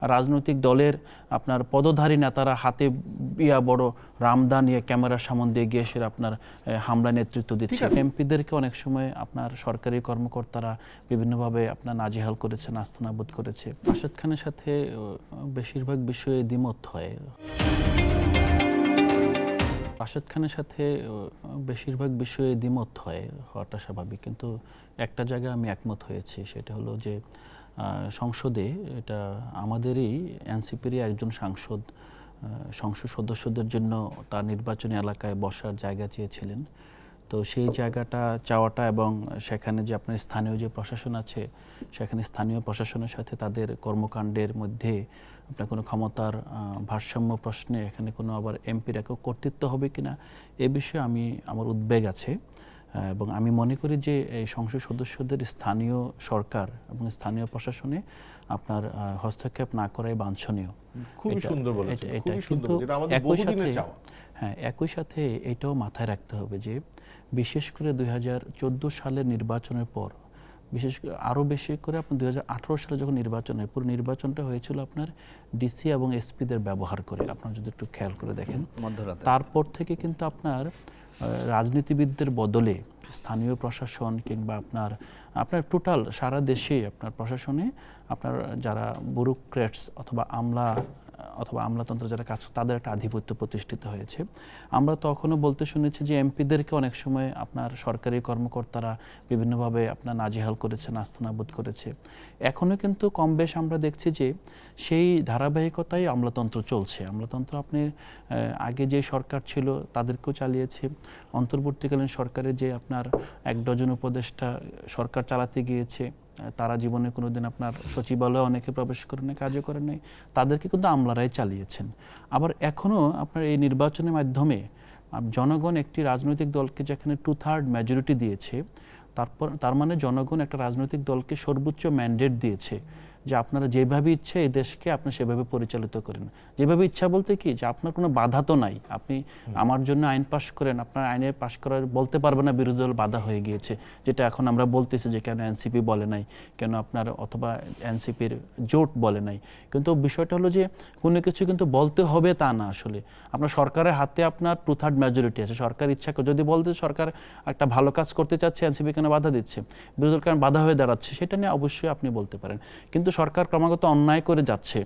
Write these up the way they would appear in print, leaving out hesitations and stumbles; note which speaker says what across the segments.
Speaker 1: রাজনৈতিক দলের আপনার পদধারী নেতারা হাতে বড় রামদা নিয়ে ক্যামেরার সামনে দিয়ে গিয়ে এসে আপনার হামলা নেতৃত্ব দিচ্ছে। এমপিদেরকে অনেক সময় আপনার সরকারি কর্মকর্তারা বিভিন্নভাবে আপনার নাজেহাল করেছে, নাস্তানাবুদ করেছে। রাশেদ খানের সাথে বেশিরভাগ বিষয়ে দ্বিমত হয়। রাশেদ খানের সাথে বেশিরভাগ বিষয়ে দ্বিমত হওয়াটা স্বাভাবিক, কিন্তু একটা জায়গায় আমি একমত হয়েছি, সেটা হলো যে সংসদে এটা আমাদেরই এনসিপিরই একজন সংসদ সদস্যদের জন্য তার নির্বাচনী এলাকায় বসার জায়গা চেয়েছিলেন। তো সেই জায়গাটা চাওয়াটা এবং সেখানে যে আপনার স্থানীয় যে প্রশাসন আছে, সেখানে স্থানীয় প্রশাসনের সাথে তাদের কর্মকাণ্ডের মধ্যে আপনার কোনো ক্ষমতার ভারসাম্য প্রশ্নে এখানে কোনো আবার এমপির একক কর্তৃত্ব হবে কিনা, এ বিষয়ে আমার উদ্বেগ আছে। এবং আমি মনে করি যে এই সংসদ সদস্যদের স্থানীয় সরকার এবং স্থানীয় প্রশাসনে আপনার হস্তক্ষেপ না করাই বাঞ্ছনীয়।
Speaker 2: খুবই সুন্দর বলেছেন, খুবই সুন্দর, যেটা আমাদের
Speaker 1: একই
Speaker 2: বহুদিনের
Speaker 1: সাথে
Speaker 2: চাওয়া।
Speaker 1: হ্যাঁ, একই সাথে এটাও মাথায় রাখতে হবে যে বিশেষ করে 2014 সালের নির্বাচনের পর, বিশেষ করে আরও বেশি করে আপনার 2018 সালে যখন নির্বাচন হয়, পুরো নির্বাচনটা হয়েছিল আপনার ডিসি এবং এসপিদের ব্যবহার করে। আপনারা যদি একটু খেয়াল করে দেখেন, তারপর থেকে কিন্তু আপনার রাজনীতিবিদদের বদলে স্থানীয় প্রশাসন কিংবা আপনার টোটাল সারা দেশে আপনার প্রশাসনে আপনার যারা ব্যুরোক্র্যাটস অথবা আমলাতন্ত্র যারা কাজ, তাদের একটা আধিপত্য প্রতিষ্ঠিত হয়েছে। আমরা তখনও বলতে শুনেছি যে এমপিদেরকে অনেক সময় আপনার সরকারি কর্মকর্তারা বিভিন্নভাবে আপনার নাজেহাল করেছে, নাস্তানাবুদ করেছে। এখনও কিন্তু কম বেশ আমরা দেখছি যে সেই ধারাবাহিকতায় আমলাতন্ত্র চলছে। আমলাতন্ত্র আপনি আগে যে সরকার ছিল তাদেরকেও চালিয়েছে, অন্তর্বর্তীকালীন সরকারের যে আপনার 1 ডজন উপদেষ্টা সরকার চালাতে গিয়েছে, তারা জীবনে কোনোদিন আপনার সচিবালয়ে অনেকে প্রবেশ করে নাই, কাজও করে নাই, তাদেরকে কিন্তু আমলারাই চালিয়েছেন। আবার এখনও আপনার এই নির্বাচনের মাধ্যমে জনগণ একটি রাজনৈতিক দলকে যেখানে 2/3 মেজরিটি দিয়েছে, তার মানে জনগণ একটা রাজনৈতিক দলকে সর্বোচ্চ ম্যান্ডেট দিয়েছে যে আপনারা যেভাবে ইচ্ছে এই দেশকে আপনি সেভাবে পরিচালিত করেন। যেভাবে ইচ্ছা বলতে কি, যে আপনার কোনো বাধা তো নাই, আপনি আমার জন্য আইন পাশ করেন, আপনার আইনে পাশ করার বলতে পারবে না বিরোধী দল বাধা হয়ে গিয়েছে, যেটা এখন আমরা বলতেছি যে কেন এনসিপি বলে নাই, কেন আপনার অথবা এনসিপির জোট বলে নাই। কিন্তু বিষয়টা হলো যে কোনো কিছু কিন্তু বলতে হবে তা না। আসলে আপনার সরকারের হাতে আপনার 2/3 মেজরিটি আছে, সরকার ইচ্ছা করে যদি বলতে সরকার একটা ভালো কাজ করতে চাচ্ছে, এনসিপি কেন বাধা দিচ্ছে, বিরোধী দল কেন বাধা হয়ে দাঁড়াচ্ছে, সেটা নিয়ে অবশ্যই আপনি বলতে পারেন। কিন্তু সরকার ক্রমাগত অন্যায় করে যাচ্ছে।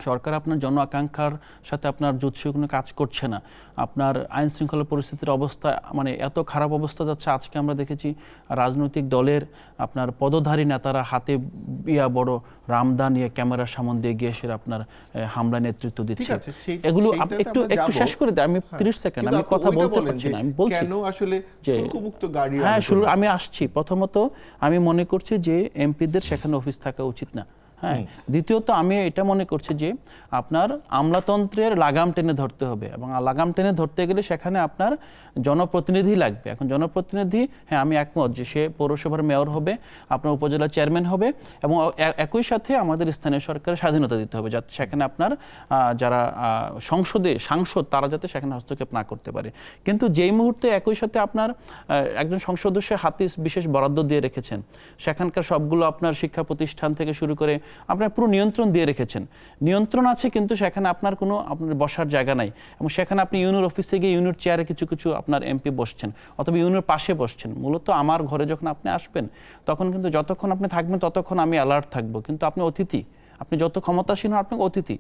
Speaker 1: সরকার আপনার জন আকাঙ্ক্ষার সাথে আপনার জুৎসই কোনো কাজ করছে না। আপনার আইন শৃঙ্খলা পরিস্থিতির অবস্থা মানে এত খারাপ অবস্থা যাচ্ছে, আজকে আমরা দেখেছি রাজনৈতিক দলের আপনার পদধারী নেতারা হাতে বড় রামদা নিয়ে ক্যামেরার সামনে দিয়ে গিয়ে এসে আপনার হামলা নেতৃত্ব দিচ্ছে। এগুলো একটু শেষ করে দেয়, আমি 30 সেকেন্ড আমি কথা বলতে পারছি না, আমি বলছি
Speaker 2: কেন আসলে শুল্কমুক্ত গাড়ি।
Speaker 1: হ্যাঁ, আমি আসছি। প্রথমত আমি মনে করছি যে এমপিদের সেখানে অফিস থাকা উচিত না। হ্যাঁ, দ্বিতীয়ত আমি এটা মনে করছি যে আপনার আমলাতন্ত্রের লাগাম টেনে ধরতে হবে, এবং লাগাম টেনে ধরতে গেলে সেখানে আপনার জনপ্রতিনিধি লাগবে। এখন জনপ্রতিনিধি, হ্যাঁ আমি একমত যে সে পৌরসভার মেয়র হবে, আপনার উপজেলা চেয়ারম্যান হবে, এবং একই সাথে আমাদের স্থানীয় সরকারের স্বাধীনতা দিতে হবে, যাতে সেখানে আপনার যারা সাংসদ তারা যাতে সেখানে হস্তক্ষেপ না করতে পারে। কিন্তু যেই মুহূর্তে একই সাথে আপনার একজন সংসদ সদস্যের হাতে বিশেষ বরাদ্দ দিয়ে রেখেছেন, সেখানকার সবগুলো আপনার শিক্ষা প্রতিষ্ঠান থেকে শুরু করে আপনার পুরো নিয়ন্ত্রণ দিয়ে রেখেছেন, নিয়ন্ত্রণ আছে কিন্তু সেখানে আপনার কোনো আপনার বসার জায়গা নাই, এবং সেখানে আপনি ইউনিয়ন অফিসে গিয়ে ইউনিয়ন চেয়ারে কিছু আপনার এমপি বসছেন অথবা ইউনিয়নের পাশে বসছেন। মূলত আমার ঘরে যখন আপনি আসবেন, তখন কিন্তু যতক্ষণ আপনি থাকবেন ততক্ষণ আমি অ্যালার্ট থাকবো, কিন্তু আপনি অতিথি, আপনি যত ক্ষমতাসীন হন আপনি অতিথি।